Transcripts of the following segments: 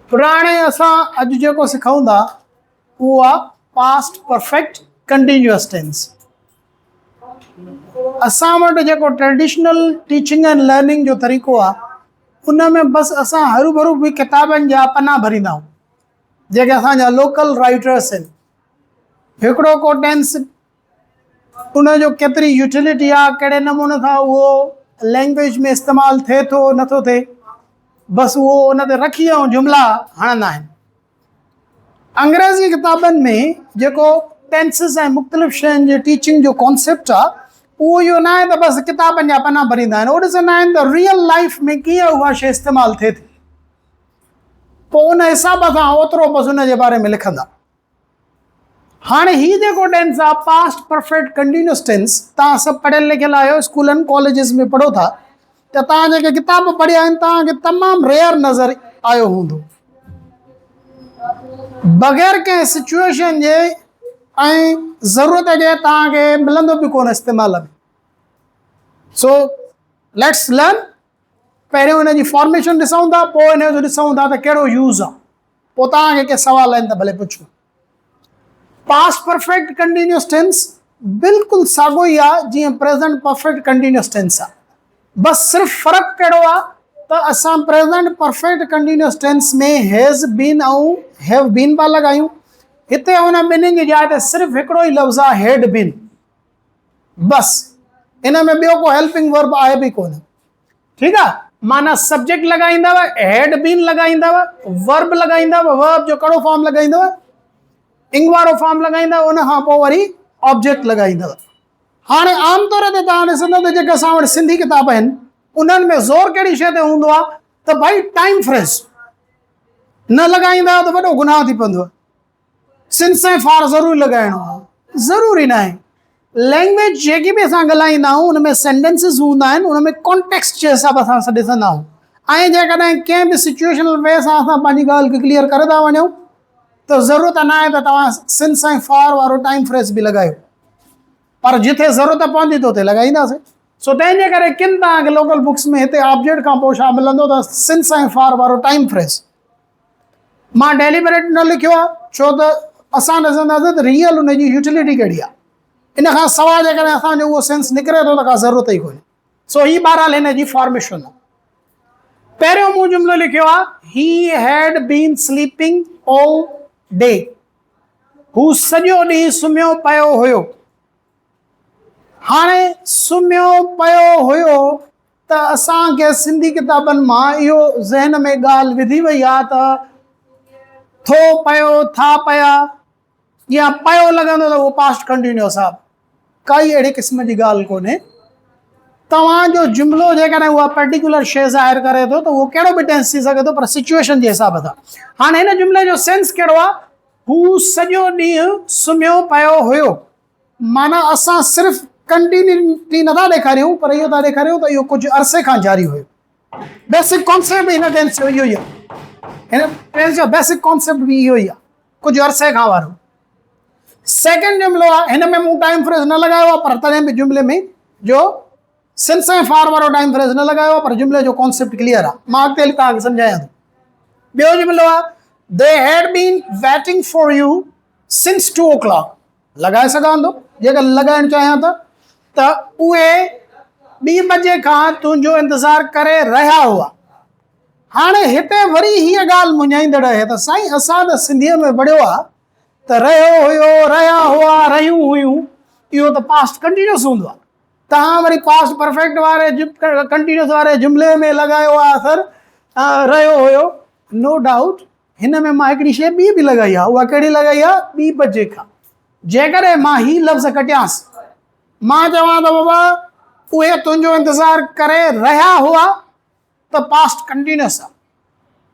पुराणे असां अॼु जेको सिखूं था उहो आहे पास्ट परफेक्ट कंटिन्यूअस टेंस। असां वटि जेको ट्रेडिशनल टीचिंग एंड लर्निंग जो तरीक़ो आहे उन में बसि असां हरू भरू बि किताबनि जा पना भरींदा आहियूं जेके असांजा लोकल राइटर्स आहिनि। हिकिड़ो को टेंस उनजो केतिरी यूटिलिटी आहे, कहिड़े नमूने सां उहो लैंग्वेज में इस्तेमालु थिए थो नथो थिए, बसि उहो उन ते रखी ऐं जुमिला हणंदा आहिनि। अंग्रेज़ी किताबनि में जेको टेंसिस ऐं मुख़्तलिफ़ शयुनि जे टीचिंग जो कॉन्सेप्ट आहे उहो इहो न आहे त बसि किताबनि जा पना भरींदा आहिनि, उहो ॾिसंदा आहिनि त रियल लाइफ में कीअं उहा शइ इस्तेमालु थिए थी, पोइ उन हिसाब सां ओतिरो बसि उन जे बारे में लिखंदा। हाँ हीउ जेको टेंस आहे पास्ट परफेक्ट कंटिन्यूअस टेंस, तव्हां सभु पढ़ियल लिखियल आहियो, स्कूलनि कॉलेजिस में पढ़ो था, त तव्हां जेके किताब पढ़िया आहिनि तव्हांखे तमामु रेयर नज़र आयो हूंदो। बग़ैर कंहिं सिचुएशन जे ऐं ज़रूरत जे तव्हांखे मिलंदो बि कोन इस्तेमाल में। So let's learn. पहिरियों हिन जी फॉर्मेशन ॾिसूं था, पोइ हिन जो ॾिसूं था त कहिड़ो यूज़ आहे, पोइ तव्हांखे के सवाल आहिनि त भले पुछो। पास्ट परफेक्ट कंटिन्यूअस टेंस बिल्कुलु साॻियो ई आहे जीअं प्रेज़ेंट परफेक्ट कंटिन्यूअस टेंस आहे, बसि सिर्फ़ु फ़र्क़ु कहिड़ो आहे त असां प्रेज़ेंट परफेक्ट कंटिन्यूअस टेंस में हैज़ बीन ऐं हैव बीन पिया लॻायूं। हिते हुन ॿिन्हिनि जी जाइ ते सिर्फ़ु हिकिड़ो ई लफ़्ज़ आहे हैड बीन, बसि। इन में ॿियो को हेल्पिंग वर्ब आहे बि कोन, ठीकु आहे। माना सब्जेक्ट लॻाईंदव, हैड बीन लॻाईंदव, वर्ब लॻाईंदव, वर्ब जो कहिड़ो फॉर्म लॻाईंदव, इंग वारो फॉर्म लॻाईंदव, उन खां पोइ वरी ऑब्जेक्ट लॻाईंदव। हाणे आमतौर ते तव्हां ॾिसंदव त जेके असां वटि सिंधी किताब आहिनि उन्हनि में ज़ोर कहिड़ी शइ ते हूंदो आहे त भाई टाइम फ्रेज़ न लॻाईंदा त वॾो गुनाह थी पवंदो। सिंस ऐं फार ज़रूरी लॻाइणो आहे, ज़रूरी न आहे। लैंग्वेज जेकी बि असां ॻाल्हाईंदा आहियूं उन में सेंटेंसिस हूंदा आहिनि, उन में कॉन्टेक्स्ट जे हिसाब सां असां ॾिसंदा आहियूं, ऐं जेकॾहिं कंहिं बि सिचुएशनल वे सां असां पंहिंजी ॻाल्हि खे क्लियर करे था वञूं त ज़रूरत न आहे त तव्हां सिंस ऐं फार वारो टाइम फ्रेज़ बि लॻायो, पर जिथे ज़रूरत पवंदी त उते लॻाईंदासीं। सो तंहिंजे करे किन तव्हांखे लोकल बुक्स में हिते ऑब्जेक्ट खां पोइ छा मिलंदो त सिंस ऐं फार वारो टाइम फ्रेज़। मां डेलिबरेट न लिखियो आहे छो त असां ॾिसंदासीं त रियल उन जी यूटिलिटी कहिड़ी आहे, इन खां सवाइ जेकॾहिं असांजो उहो सेंस निकिरे थो त का ज़रूरत ई कोन्हे। सो ही बहरहाल हिन जी फॉर्मेशन आहे। पहिरियों मूं जुमिलो लिखियो आहे he had been sleeping all day, हू सॼो ॾींहुं सुम्हियो पियो हुयो। हाणे सुम्हियो पियो हुयो त असांखे सिंधी किताबनि मां इहो ज़हन में ॻाल्हि विधी वई आहे त थो पियो, था पिया या पियो लॻंदो त उहो पास्ट कंटिन्यूअस आहे, काई अहिड़ी क़िस्म जी ॻाल्हि कोन्हे। तव्हांजो जुमिलो जेकॾहिं उहा पर्टिकुलर शइ ज़ाहिर करे थो त उहो कहिड़ो बि टेंस थी सघे थो, पर सिचुएशन जे हिसाब सां। हाणे हिन जुमिले जो सेंस कहिड़ो आहे, हू सॼो ॾींहुं सुम्हियो पियो हुयो, माना असां सिर्फ़ु कंटिन्यूटी नथा ॾेखारियूं पर इहो था ॾेखारियूं त इहो कुझु अरसे खां जारी हुयो। बेसिक कॉन्सेप्ट हिन टेंस जो इहो ई आहे, हिन टेंस जो बेसिक कॉन्सेप्ट बि इहो ई आहे, कुझु अरसे खां वारो। सेकेंड जुमिलो आहे, हिन में मूं टाइम फ्रेज़ न लॻायो आहे, पर तॾहिं बि जुमिले में जो सिंस ऐं फार वारो टाइम फ्रेज़ न लॻायो आहे, पर जुमिले जो कॉन्सेप्ट क्लियर आहे। मां अॻिते तव्हांखे सम्झायां थो। ॿियो जुमिलो आहे they had been waiting for you since 2 o'clock, लॻाए सघां थो जेकर लॻाइणु चाहियां त उहे 2 बजे खां तुंहिंजो इंतज़ारु करे रहिया हुआ। हाणे हिते वरी हीअ ॻाल्हि मुंझाईंदड़ आहे त साईं असां त सिंधीअ में पढ़ियो आहे त रहियो हुयो, रहिया हुआ, रहियूं हुयूं, इहो त पास्ट कंटिन्यूअस हूंदो आहे। तव्हां वरी पास्ट परफेक्ट वारे कंटिन्यूअस वारे जुमिले में लॻायो आहे असर रहियो हुयो। नो डाउट हिन में मां हिकिड़ी शइ ॿी बि लॻाई आहे, उहा कहिड़ी लॻाई आहे, 2 बजे खां। जेकॾहिं मां हीउ लफ़्ज़ कटियांसि, मां चवां त बाबा उहे तुंहिंजो इंतज़ारु करे रहिया हुआ त पास्ट कंटिन्यूअस आहे,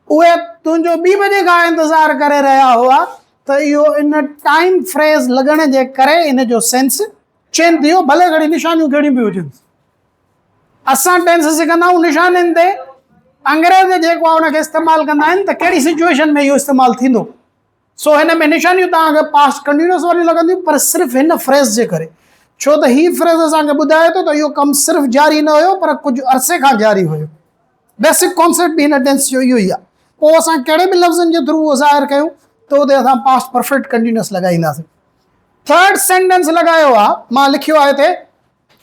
उहे तुंहिंजो 2 बजे खां इंतज़ारु करे रहिया हुआ त इहो इन टाइम फ्रेज़ लॻण जे करे इन जो सेंस चेंज थियो, भले घणी निशानियूं कहिड़ियूं बि हुजनि। असां टेंस सिखंदा आहियूं निशानियुनि ते, अंग्रेज़ जेको आहे उनखे इस्तेमालु कंदा आहिनि त कहिड़ी सिचुएशन में इहो इस्तेमालु थींदो। सो हिन में निशानियूं तव्हांखे पास्ट कंटिन्यूअस वारी लॻंदियूं, पर सिर्फ़ु हिन फ्रेज़ जे करे, छो त हीउ फ्रेज़ असांखे ॿुधाए थो त इहो कमु सिर्फ़ु जारी न हुयो पर कुझु अरसे खां जारी हुयो। बेसिक कॉन्सेप्ट बि हिन टेंस जो इहो ई आहे। पोइ असां कहिड़े बि लफ़्ज़नि जे थ्रू उहो ज़ाहिर कयूं त उते असां पास्ट परफेक्ट कंटिन्यूअस लॻाईंदासीं। थर्ड सेंटेंस लॻायो आहे, मां लिखियो आहे हिते,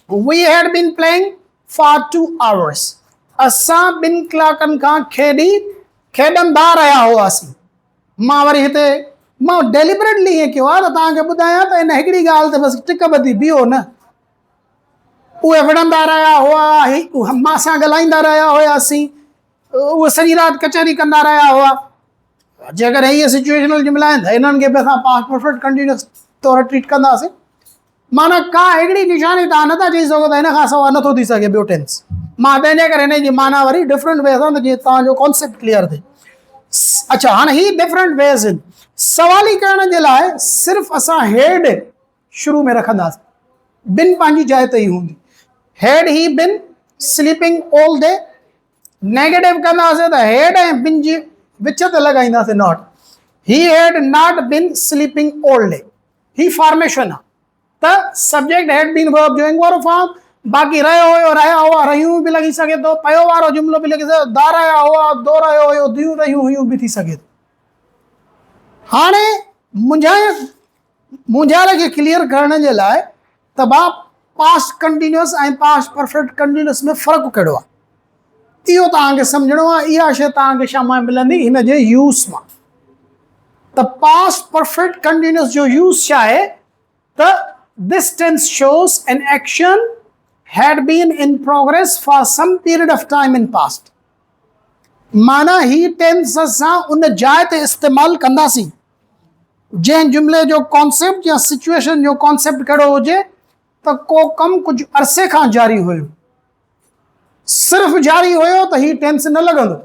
वी हैड बीन प्लेइंग फॉर 2 hours। असां 2 कलाकनि खां खेॾंदा रहिया हुआसीं। मां वरी हिते मां डेलिबरेटली ईअं कयो आहे त तव्हांखे ॿुधायां त इन हिकिड़ी ॻाल्हि ते बसि टिक ॿधी बीहो न। उहे विढ़ंदा रहिया हुआ, मां सां ॻाल्हाईंदा रहिया हुआसीं, उहे सॼी राति कचहरी कंदा रहिया हुआ। जेकॾहिं इहे सिचुएशनल जुमिला आहिनि त इन्हनि खे बि असां पास्ट परफेक्ट कंटिन्यूअस तौरु ट्रीट कंदासीं। माना का हिकिड़ी निशानी तव्हां नथा चई सघो त हिन खां सवाइ नथो थी सघे ॿियो टेंस। मां तंहिंजे करे हिन जी माना वरी डिफरेंट वे सां, जीअं तव्हांजो कॉन्सेप्ट क्लियर थिए। अच्छा, हाणे ही डिफरेंट वेज आहिनि। सवाली करण जे लाइ सिर्फ़ु असां हेड शुरू में रखंदासीं, बिन पंहिंजी जाइ ते ई हूंदी। Had he been sleeping all day. Negative कंदासीं त हेड ऐं बिन जी विच ते लॻाईंदासीं not. He had not been sleeping all day. ही फॉर्मेशन आहे त सब्जेक्ट हैड बीन वर्ब जो इंगोरो फॉर्म, बाक़ी रहियो हुयो, रहिया हुआ, रहियूं बि लॻी सघे थो, पयो वारो जुमिलो बि लॻी सघे थो, दा रहिया हुआ, दो रहियो हुयो, दियूं रहियूं हुयूं बि थी सघे थो। हाणे मुंझारे खे क्लियर करण जे लाइ त भाउ पास्ट कंटिन्यूअस ऐं पास्ट परफेक्ट कंटिन्यूअस में फ़र्क़ु कहिड़ो आहे इहो तव्हांखे सम्झणो आहे। इहा शइ तव्हांखे छा मां मिलंदी हिन जे यूज़ मां। त पास्ट परफेक्ट कंटिन्यूअस जो यूज़ छा आहे त this tense shows an action had been in progress for some period of time in past। माना ही टेंस असां उन जाइ ते इस्तेमाल कंदासीं जंहिं जुमिले जो कॉन्सेप्ट या सिचुएशन जो कॉन्सेप्ट कहिड़ो हुजे त को कम कुझु अरसे खां जारी हुयो। सिर्फ़ु जारी हुयो त ही टेंस न लॻंदो,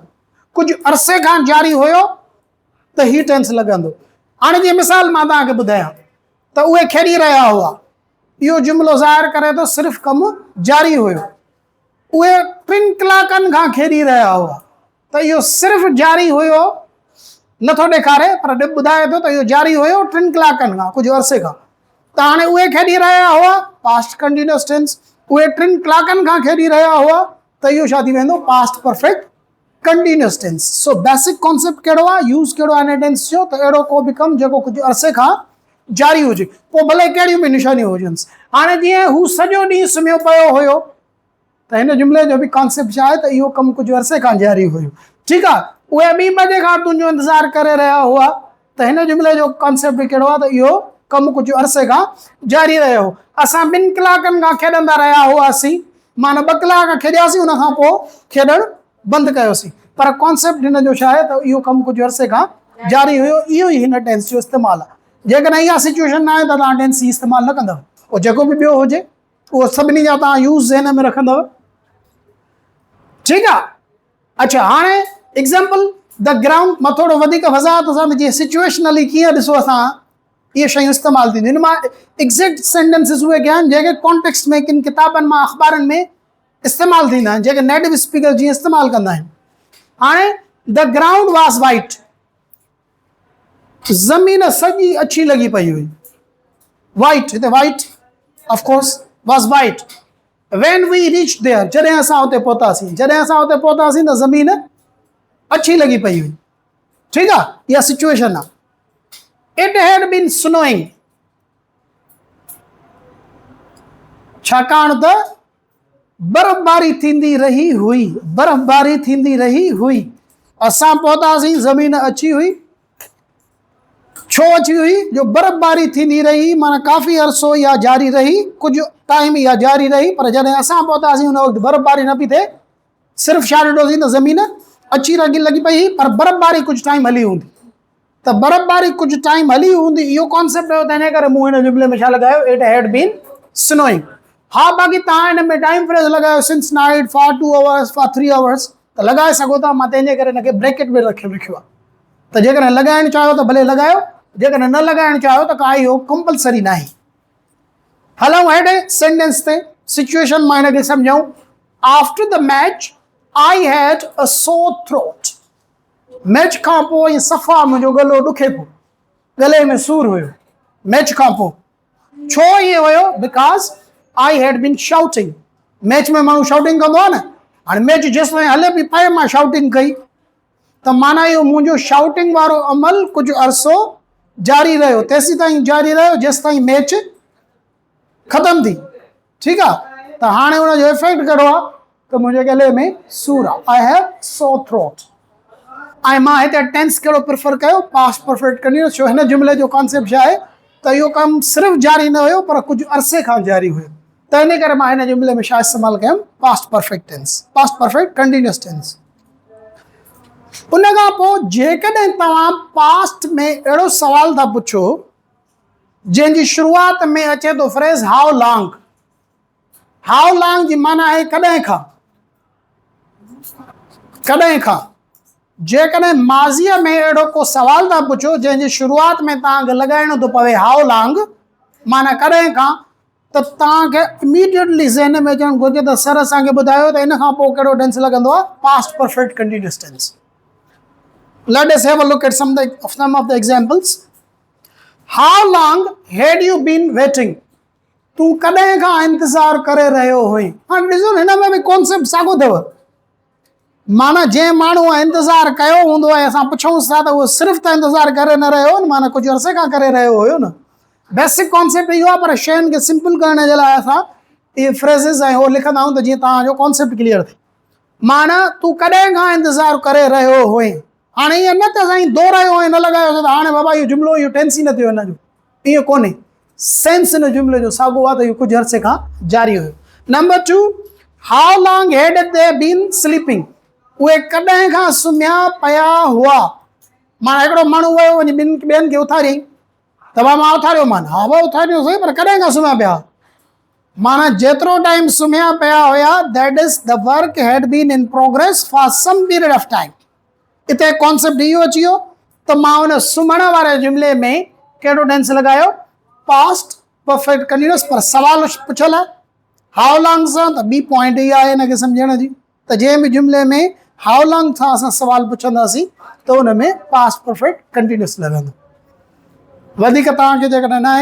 कुझु अरसे खां जारी हुयो त ही टेंस लॻंदो। हाणे जीअं मिसाल मां तव्हांखे ॿुधायां त उहे खेॾी रहिया हुआ, इहो जुमिलो ज़ाहिर करे थो सिर्फ़ु कमु जारी हुयो। उहे 3 कलाकनि खां खेॾी रहिया हुआ त इहो सिर्फ़ु जारी हुयो नथो ॾेखारे, पर ॿुधाए थो त इहो जारी हुयो 3 कलाकनि खां, कुझु अरसे खां। त हाणे उहे खेॾी रहिया हुआ पास्ट कंटिन्यूअस टेंस, उहे 3 कलाकनि खां खेॾी रहिया हुआ त इहो छा थी वेंदो past perfect continuous tense. So basic concept कहिड़ो आहे, यूज़ कहिड़ो आहे हिन टेंस जो त अहिड़ो को बि कमु जेको कुझु अरसे खां जारी हुजे, पोइ भले कहिड़ियूं बि निशानियूं हुजनि। हाणे जीअं हू सॼो ॾींहुं सुम्हियो पियो हुयो त हिन जुमिले जो बि कॉन्सेप्ट छा आहे त इहो कमु कुझु अरसे खां जारी हुयो। ठीकु आहे, उहे 2 बजे खां तुंहिंजो इंतज़ारु करे रहिया हुआ त हिन जुमिले जो कॉन्सेप्ट बि कहिड़ो आहे त इहो कमु कुझु अरसे खां जारी रहियो। असां 2 कलाकनि खां खेॾंदा रहिया हुआसीं, माना 2 कलाक खेॾियासीं, उन खां पोइ खेॾणु बंदि कयोसीं, पर कॉन्सेप्ट हिन जो छा आहे त इहो कमु कुझु अरसे खां जारी हुयो। इहो ई हिन टेंस जो इस्तेमालु आहे। जेकॾहिं इहा सिचुएशन न आहे त तव्हां टेंस इस्तेमालु न कंदव, पोइ जेको बि ॿियो हुजे उहो सभिनी जा तव्हां यूज़ हिन में रखंदव। ठीकु आहे। अच्छा, हाणे एग्ज़ाम्पल द ग्राउंड मां थोरो वधीक वज़ाहत सां जीअं सिचुएशनली कीअं ॾिसो असां इहे शयूं इस्तेमालु थींदियूं। हिन मां एग्ज़ैक्ट सेंटेंसिस उहे कया आहिनि जेके कॉन्टेक्स्ट में किन किताबनि मां अख़बारनि में इस्तेमालु थींदा आहिनि, जेके नेटिव स्पीकर जीअं इस्तेमालु कंदा आहिनि। हाणे द ग्राउंड वॉज वाइट, ज़मीन सॼी अछी लॻी पई हुई। वाइट, हिते wait of course was wait. When we reach there, जॾहिं असां हुते पहुतासीं त ज़मीन अछी लॻी पई हुई। ठीकु आहे, इहा सिचुएशन आहे। इट हैड बीन स्नोइंग, छाकाणि त बर्फ़बारी थींदी रही हुई। असां पहुतासीं, ज़मीन अछी हुई। छो अची हुई? जो बर्फ़बारी थींदी रही, माना काफ़ी अरसो इहा जारी रही, कुझु टाइम इहा जारी रही, पर जॾहिं असां पहुतासीं उन वक़्तु बर्फ़बारी न पई थिए, सिर्फ़ु छा ॾिठोसीं त ज़मीन अछी लॻी पई हुई, पर बर्फ़बारी कुझु टाइम हली हूंदी। त बर्फ़बारी कुझु टाइम हली हूंदी, इहो कॉन्सेप्ट हुयो, तंहिंजे करे मूं हिन जुमिले में छा लॻायो, इट हैड बीन स्नोइंग। हा, बाक़ी तव्हां हिन में टाइम फ्रेज़ लॻायो, since night, for 2 hours, for 3 hours, त लॻाए सघो था। मां तंहिंजे करे हिनखे ब्रैकेट में रखियो आहे। त जेकॾहिं लॻाइणु चाहियो त भले लॻायो, जेकॾहिं न लॻाइणु चाहियो त का इहो कंपलसरी न आहे। हलूं हेॾे सेंटेंस ते, सिचुएशन मां हिनखे सम्झूं। After the match I had a sore throat. Match खां पोइ सफ़ा मुंहिंजो गलो ॾुखे पियो, गले में सूर हुयो मैच खां पोइ। छो ईअं हुयो? Because I had been shouting. Match में माण्हू शाउटिंग कंदो आहे न। हाणे मैच जेसिताईं हले पई पए, मां शाउटिंग कई, त माना इहो मुंहिंजो शाउटिंग वारो अमल कुझु अरसो जारी रहियो, तेसीं ताईं जारी रहियो जेसि ताईं मैच ख़तम थी। ठीकु आहे, त हाणे हुनजो इफेक्ट कहिड़ो आहे त मुंहिंजे गले में सूर आहे, आई हैव सो थ्रोट। ऐं मां हिते टेंस कहिड़ो प्रिफर कयो, पास्ट परफेक्ट कंटिन्यूअस, छो हिन जुमिले जो कॉन्सेप्ट छा आहे त इहो कमु सिर्फ़ु जारी न हुयो पर कुझु अरसे खां जारी हुयो, त इन करे मां हिन जुमिले में छा इस्तेमालु कयुमि, past perfect tense, past perfect continuous tense. उन खां पोइ जेकॾहिं तव्हां पास्ट में अहिड़ो सवाल था पुछो जंहिंजी शुरूआत में अचे थो फ्रेज़ हाउ लॉन्ग, हाउ लॉन्ग जी माना आहे कॾहिं खां, कॾहिं खां। जेकॾहिं माज़ीअ में अहिड़ो को सवाल था पुछो जंहिंजी शुरूआत में तव्हांखे लॻाइणो थो पवे हाउ लॉन्ग माना कॾहिं खां, त तव्हांखे इमीडिएटली ज़हन में अचणु घुरिजे त सर असांखे ॿुधायो त इन खां पोइ कहिड़ो टेंस लॻंदो आहे, past perfect continuous tense. Let us have a look at some of the examples. How long had you been waiting? तूं कॾहिं खां इंतज़ार करे रहियो हुई। हाणे ॾिसो हिन में बि कॉन्सेप्ट साॻियो अथव, माना जंहिं माण्हू इंतज़ार कयो हूंदो आहे असां पुछूंसि था त उहो सिर्फ़ु त इंतज़ार करे न रहियो न, माना कुझु अरसे खां करे रहियो हुयो न। बेसिक कॉन्सेप्ट इहो आहे, पर शयुनि खे सिंपल करण जे लाइ असां इहे फ्रेज़िस ऐं उहो लिखंदा आहियूं त जीअं तव्हांजो कॉन्सेप्ट क्लियर थिए। माना तूं कॾहिं खां इंतज़ार करे रहियो हुई। हाणे ईअं न त साईं दोहरायो ऐं न लॻायो त हाणे बाबा इहो जुमिलो इहो टेंस ई न थियो हिन जो, ईअं कोन्हे। सेंस हिन जुमिले जो साॻियो आहे त इहो कुझु अरसे खां जारी हुयो। Number 2, how long had they been sleeping? उहे कॾहिं खां सुम्हिया पिया हुआ। माना हिकिड़ो माण्हू वियो वञी ॿियनि खे उथारियईं त भाउ मां उथारियो मान, हा भाउ उथारियो सही, पर कॾहिं खां सुम्हिया पिया? माना जेतिरो टाइम सुम्हिया पिया हुया, that is the work had been in progress for some period of time. इते कॉन्सेप्ट इहो अची वियो त मां हुन सुम्हण वारे जुमिले में कहिड़ो टेंस लॻायो, पास्ट परफेक्ट कंटिन्यूअस, पर सवाल पुछल आहे हाउ लॉन्ग सां, त ॿी पॉइंट इहा आहे हिनखे सम्झण जी त जंहिं बि जुमिले में हाउ लॉन्ग सां असां सवाल पुछंदासीं त हुन में पास्ट परफेक्ट कंटिन्यूअस लॻंदो। वधीक तव्हांखे जेकॾहिं न आहे